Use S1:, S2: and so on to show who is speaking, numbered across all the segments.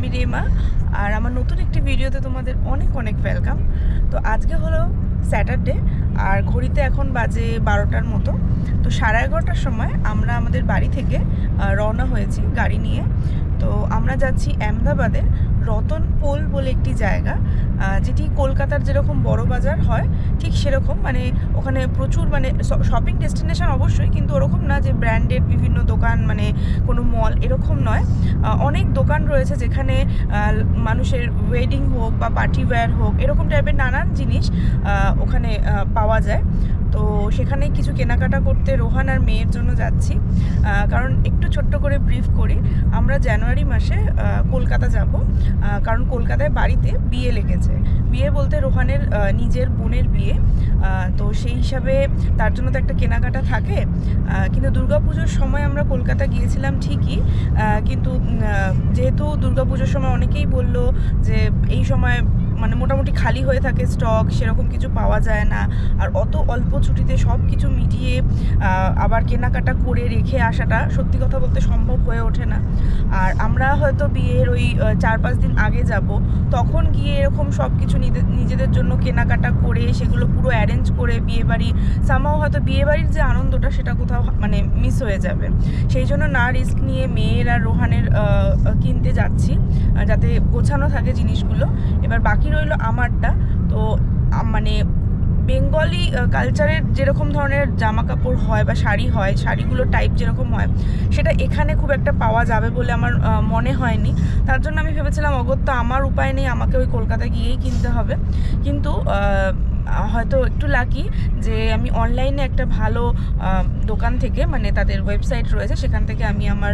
S1: আমি রেমা, আর আমার নতুন একটি ভিডিওতে তোমাদের অনেক অনেক ওয়েলকাম। তো আজকে হলো স্যাটারডে, আর ঘড়িতে এখন বাজে 12টার মতো। তো 11:30টার সময় আমরা আমাদের বাড়ি থেকে রওনা হয়েছি গাড়ি নিয়ে। তো আমরা যাচ্ছি আহমেদাবাদের রতন পোল বলে একটি জায়গা, যেটি কলকাতার যেরকম বড় বাজার হয় ঠিক সেরকম, মানে ওখানে প্রচুর মানে শপিং ডেস্টিনেশন অবশ্যই, কিন্তু ওরকম না যে ব্র্যান্ডেড বিভিন্ন দোকান, মানে কোনো মল এরকম নয়। অনেক দোকান রয়েছে যেখানে মানুষের ওয়েডিং হোক বা পার্টি ওয়্যার হোক, এরকম টাইপের নানান জিনিস ওখানে পাওয়া যায়। তো সেখানে কিছু কেনাকাটা করতে রোহান আর মেয়ের জন্য যাচ্ছি। কারণ একটু ছোট্ট করে ব্রিফ করি, আমরা জানুয়ারি মাসে কলকাতা যাব, কারণ কলকাতায় বাড়িতে বিয়ে লেগেছে। বিয়ে বলতে রোহানের নিজের বোনের বিয়ে। তো সেই হিসাবে তার জন্য তো একটা কেনাকাটা থাকে। কিন্তু দুর্গাপুজোর সময় আমরা কলকাতা গিয়েছিলাম ঠিকই, কিন্তু যেহেতু দুর্গাপুজোর সময় অনেকেই বলল যে এই সময় মানে মোটামুটি খালি হয়ে থাকে স্টক, সেরকম কিছু পাওয়া যায় না। আর অত অল্প ছুটিতে সব কিছু মিটিয়ে আবার কেনাকাটা করে রেখে আসাটা সত্যি কথা বলতে সম্ভব হয়ে ওঠে না। আর আমরা হয়তো বিয়ের ওই 4-5 দিন আগে যাব, তখন গিয়ে এরকম সব কিছু নিজেদের জন্য কেনাকাটা করে সেগুলো পুরো অ্যারেঞ্জ করে বিয়েবাড়ি সামাও হয়তো বিয়েবাড়ির যে আনন্দটা সেটা কোথাও মানে মিস হয়ে যাবে। সেই জন্য না রিস্ক নিয়ে মেয়ের আর রোহানের কিনতে যাচ্ছি, যাতে গোছানো থাকে জিনিসগুলো। এবার বাকি রইল আমারটা। তো মানে বেঙ্গলি কালচারের যেরকম ধরনের জামা কাপড় হয় বা শাড়ি হয়, শাড়িগুলো টাইপ যেরকম হয়, সেটা এখানে খুব একটা পাওয়া যাবে বলে আমার মনে হয়নি। তার জন্য আমি ভেবেছিলাম অগত্যা আমার উপায় নেই, আমাকে ওই কলকাতায় গিয়েই কিনতে হবে। কিন্তু হয়তো একটু লাকি যে আমি অনলাইনে একটা ভালো দোকান থেকে, মানে তাদের ওয়েবসাইট রয়েছে, সেখান থেকে আমি আমার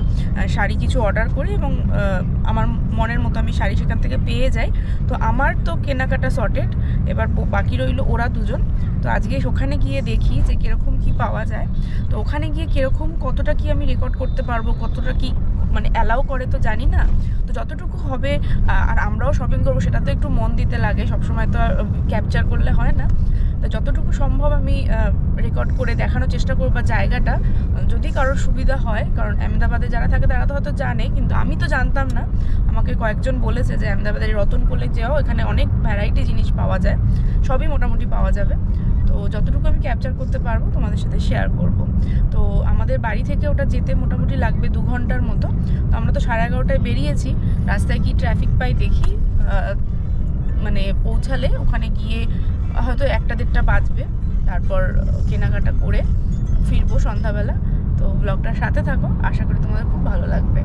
S1: শাড়ি কিছু অর্ডার করি এবং আমার মনের মতো আমি শাড়ি সেখান থেকে পেয়ে যাই। তো আমার তো কেনাকাটা সর্টেড, এবার বাকি রইল ওরা দুজন। তো আজকে ওখানে গিয়ে দেখি যে কীরকম কী পাওয়া যায়। তো ওখানে গিয়ে কীরকম কতটা কি আমি রেকর্ড করতে পারবো, কতটা কি মানে অ্যালাউ করে তো জানি না। তো যতটুকু হবে, আর আমরাও শপিং করবো, সেটা তো একটু মন দিতে লাগে, সবসময় তো আর ক্যাপচার করলে হয় না। তো যতটুকু সম্ভব আমি রেকর্ড করে দেখানোর চেষ্টা করবো জায়গাটা, যদি কারোর সুবিধা হয়। কারণ আহমেদাবাদে যারা থাকে তারা তো হয়তো জানে, কিন্তু আমি তো জানতাম না। আমাকে কয়েকজন বলেছে যে আহমেদাবাদের রতনপোলে যাও, এখানে অনেক ভ্যারাইটি জিনিস পাওয়া যায়, সবই মোটামুটি পাওয়া যাবে। তো যতটুকু আমি ক্যাপচার করতে পারবো তোমাদের সাথে শেয়ার করব। তো আমাদের বাড়ি থেকে ওটা যেতে মোটামুটি লাগবে 2 ঘন্টার মতো। তো আমরা তো 11:30টায় বেরিয়েছি, রাস্তায় কি ট্রাফিক পাই দেখি। মানে পৌঁছালে ওখানে গিয়ে হয়তো 1-1:30 বাজবে, তারপর কেনাকাটা করে ফিরবো সন্ধ্যাবেলা। তো ব্লগটার সাথে থাকো, আশা করি তোমাদের খুব ভালো লাগবে।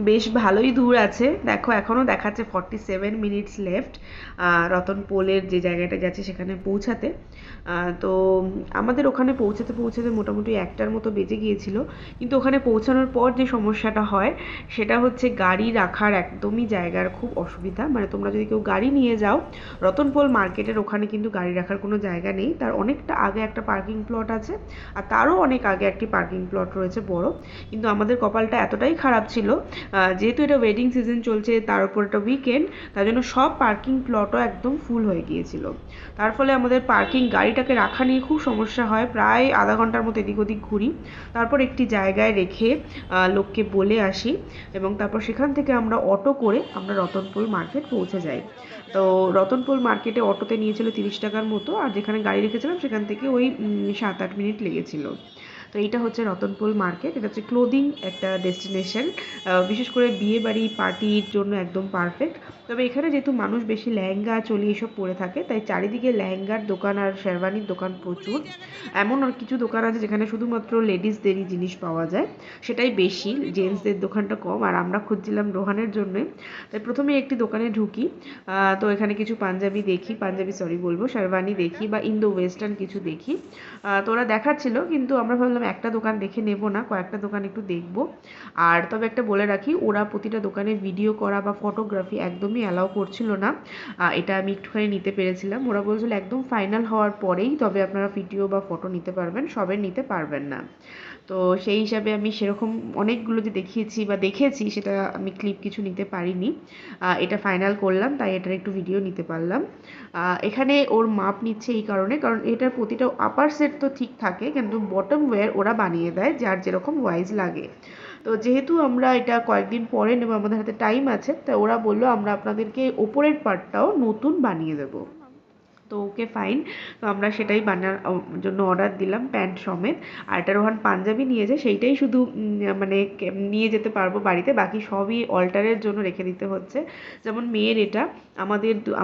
S1: বেশ ভালোই দূর আছে, দেখো এখনও দেখাচ্ছে 47 মিনিটস লেফট রতন পোলের যে জায়গাটা যাচ্ছে সেখানে পৌঁছাতে। তো আমাদের ওখানে পৌঁছাতে পৌঁছাতে মোটামুটি 1টার মতো বেজে গিয়েছিল। কিন্তু ওখানে পৌঁছানোর পর যে সমস্যাটা হয় সেটা হচ্ছে গাড়ি রাখার একদমই জায়গার খুব অসুবিধা। মানে তোমরা যদি কেউ গাড়ি নিয়ে যাও, রতনপোল মার্কেটের ওখানে কিন্তু গাড়ি রাখার কোনো জায়গা নেই। তার অনেকটা আগে একটা পার্কিং প্লট আছে, আর তারও অনেক আগে একটি পার্কিং প্লট রয়েছে বড়। কিন্তু আমাদের কপালটা এতটাই খারাপ ছিল, যেহেতু এটা ওয়েডিং সিজন চলছে, তার উপর একটা উইকেন্ড, তার জন্য সব পার্কিং প্লটও একদম ফুল হয়ে গিয়েছিল। তার ফলে আমাদের পার্কিং গাড়িটাকে রাখা নিয়ে খুব সমস্যা হয়, প্রায় আধা ঘন্টার মতো এদিক ওদিক ঘুরি, তারপর একটি জায়গায় রেখে লোককে বলে আসি, এবং তারপর সেখান থেকে আমরা অটো করে আমরা রতনপোল মার্কেট পৌঁছে যাই। তো রতনপোল মার্কেটে অটোতে নিয়েছিল 30 টাকার মতো, আর যেখানে গাড়ি রেখেছিলাম সেখান থেকে ওই 7-8 মিনিট লেগেছিল। তো এইটা হচ্ছে রতনপোল মার্কেট, এটা হচ্ছে ক্লোদিং একটা ডেস্টিনেশন, বিশেষ করে বিয়ে বাড়ি পার্টির জন্য একদম পারফেক্ট। তবে এখানে যেহেতু মানুষ বেশি লেহেঙ্গা চলি এসব পরে থাকে, তাই চারিদিকে লেহেঙ্গার দোকান আর শেরওয়ানির দোকান প্রচুর। এমন আর কিছু দোকান আছে যেখানে শুধুমাত্র লেডিসদেরই জিনিস পাওয়া যায়, সেটাই বেশি, জেন্টসদের দোকানটা কম। আর আমরা খুঁজছিলাম রোহানের জন্য, তাই প্রথমে একটি দোকানে ঢুকি। তো এখানে কিছু পাঞ্জাবি দেখি, পাঞ্জাবি সরি বলবো, শেরওয়ানি দেখি বা ইন্দো ওয়েস্টার্ন কিছু দেখি। তো ওরা দেখাচ্ছিল, কিন্তু আমরা ভাবলাম একটা দোকান দেখে নেব না, কয়েকটা দোকান একটু দেখব। আর তবে একটা বলে রাখি, ওরা প্রতিটা দোকানে ভিডিও করা বা ফটোগ্রাফি একদমই অ্যালাউ করছিল না। এটা আমি একটুখানি নিতে পেরেছিলাম, ওরা বলছিল একদম ফাইনাল হওয়ার পরেই তবে আপনারা ভিডিও বা ফটো নিতে পারবেন, সবে নিতে পারবেন না।
S2: তো সেই হিসাবে আমি সেরকম অনেকগুলো যে দেখিয়েছি বা দেখেছি সেটা আমি ক্লিপ কিছু নিতে পারিনি। এটা ফাইনাল করলাম তাই এটার একটু ভিডিও নিতে পারলাম। এখানে ওর মাপ নিচ্ছে এই কারণে, কারণ এটার প্রতিটা আপার সেট তো ঠিক থাকে কিন্তু বটম ওয়্যার ওরা বানিয়ে দেয় যার যেরকম ওয়াইজ লাগে। তো যেহেতু আমরা এটা কয়েকদিন পরে নেবো, আমাদের হাতে টাইম আছে, তাই ওরা বললো আমরা আপনাদেরকে ওপরের পার্টটাও নতুন বানিয়ে দেবো। তো ওকে ফাইন। তো আমরা সেটাই বানার জন্য অর্ডার দিলাম প্যান্ট সমেত। আর একটা রোহান পাঞ্জাবি নিয়েছে, সেইটাই শুধু মানে নিয়ে যেতে পারবো বাড়িতে, বাকি সবই অল্টারের জন্য রেখে দিতে হচ্ছে। যেমন মেয়ের এটা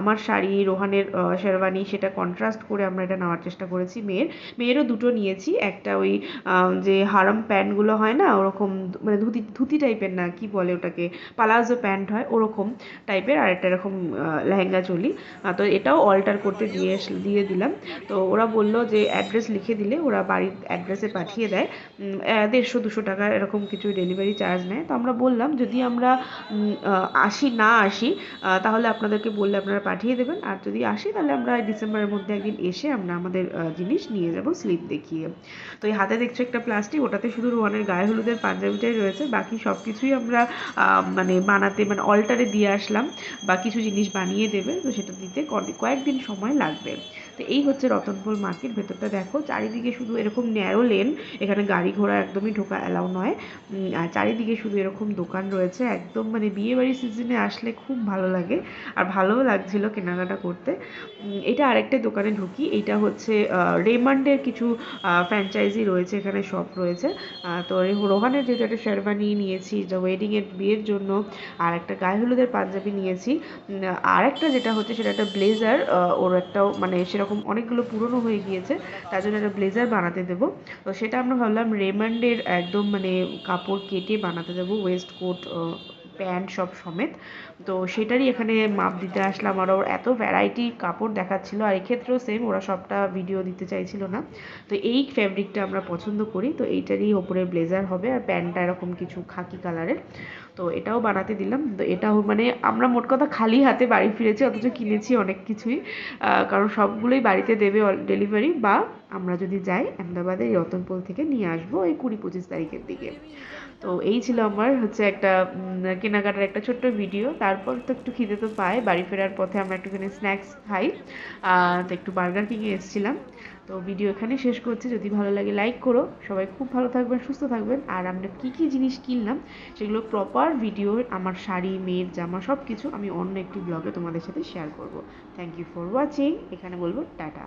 S2: আমার শাড়ি, রোহানের শেরওয়ানি, সেটা কন্ট্রাস্ট করে আমরা এটা নেওয়ার চেষ্টা করেছি। মেয়েরও দুটো নিয়েছি, একটা ওই যে হারাম প্যান্টগুলো হয় না ওরকম, মানে ধুতি ধুতি টাইপের না, কি বলে ওটাকে, পালাজো প্যান্ট হয় ওরকম টাইপের, আর একটা এরকম লেহেঙ্গা চলি। তো এটাও অল্টার করতে দিয়ে দিলাম। তো ওরা বলল যে অ্যাড্রেস লিখে দিলে ওরা বাড়ির অ্যাড্রেসে পাঠিয়ে দেয়। 150-200 টাকা এরকম কিছু ডেলিভারি চার্জ নেয়। তো আমরা বললাম যদি আমরা আসি তাহলে আপনাদেরকে বললে আপনারা পাঠিয়ে দেবেন, আর যদি আসি তাহলে আমরা ডিসেম্বরের মধ্যে একদিন এসে আমরা আমাদের জিনিস নিয়ে যাব স্লিপ দেখিয়ে। তো এই হাতে দেখছো একটা প্লাস্টিক, ওটাতে শুধু রোহানের গায়ে হলুদের পাঞ্জাবিটাই রয়েছে, বাকি সব কিছুই আমরা মানে অল্টারে দিয়ে আসলাম, বা কিছু জিনিস বানিয়ে দেবে, তো সেটা দিতে কয়েকদিন সময় লাগবে। তো এই হচ্ছে রতনপুর মার্কেট। ভেতরটা দেখো, চারিদিকে শুধু এরকম ন্যারো লেন, এখানে গাড়ি ঘোড়া একদমই ঢোকা অ্যালাউ নয়। আর চারিদিকে শুধু এরকম দোকান রয়েছে, একদম মানে বিয়েবাড়ির সিজনে আসলে খুব ভালো লাগে, আর ভালোও লাগছিল কেনাকাটা করতে। এটা আরেকটা দোকানে ঢুকি, এইটা হচ্ছে রেমান্ডের কিছু ফ্র্যাঞ্চাইজি রয়েছে, এখানে শপ রয়েছে। তো রোহানের যেহেতু একটা শেরওয়ানি নিয়েছি যা ওয়েডিংয়ের বিয়ের জন্য, আর একটা গায়ে হলুদের পাঞ্জাবি নিয়েছি, আর একটা যেটা হচ্ছে সেটা একটা ব্লেজার, ওর একটাও মানে সেরকম অনেকগুলো পুরনো হয়ে গিয়েছে, তার জন্য একটা ব্লেজার বানাতে দেবো। তো সেটা আমরা ভাবলাম রেমান্ডের একদম মানে কাপড় কেটে বানাতে দেবো, ওয়েস্ট কোট প্যান্ট সব সমেত। তো সেটারই এখানে মাপ দিতে আসলাম, আর ওর এত ভ্যারাইটি কাপড় দেখাচ্ছিলো, আর এক্ষেত্রেও সেম, ওরা সবটা ভিডিও দিতে চাইছিল না। তো এই ফ্যাব্রিকটা আমরা পছন্দ করি, তো এইটারই ওপরে ব্লেজার হবে, আর প্যান্টটা এরকম কিছু খাকি কালারের। তো এটাও বানাতে দিলাম। তো এটাও মানে আমরা মোট কথা খালি হাতে বাড়ি ফিরেছি, অথচ কিনেছি অনেক কিছুই, কারণ সবগুলোই বাড়িতে দেবে ডেলিভারি, বা আমরা যদি যাই আহমেদাবাদে রতনপুর থেকে নিয়ে আসবো এই 20-25 তারিখের দিকে। তো এই ছিল আমার হচ্ছে একটা কেনাকাটার একটা ছোট্ট ভিডিও। তারপর তো একটু খিদে তো পায়, বাড়ি ফেরার পথে আমরা একটুখানি স্ন্যাক্স খাই, তো একটু বার্গার কিংয়ে এসেছিলাম। তো ভিডিও এখানে শেষ করছি, যদি ভালো লাগে লাইক করো। সবাই খুব ভালো থাকবেন, সুস্থ থাকবেন, আর আমরা কী কী জিনিস কিনলাম সেগুলো প্রপার ভিডিও, আমার শাড়ি, মেয়ের জামা, সব কিছু আমি অন্য একটি ব্লগে তোমাদের সাথে শেয়ার করব। থ্যাংক ইউ ফর ওয়াচিং, এখানে বলবো টাটা।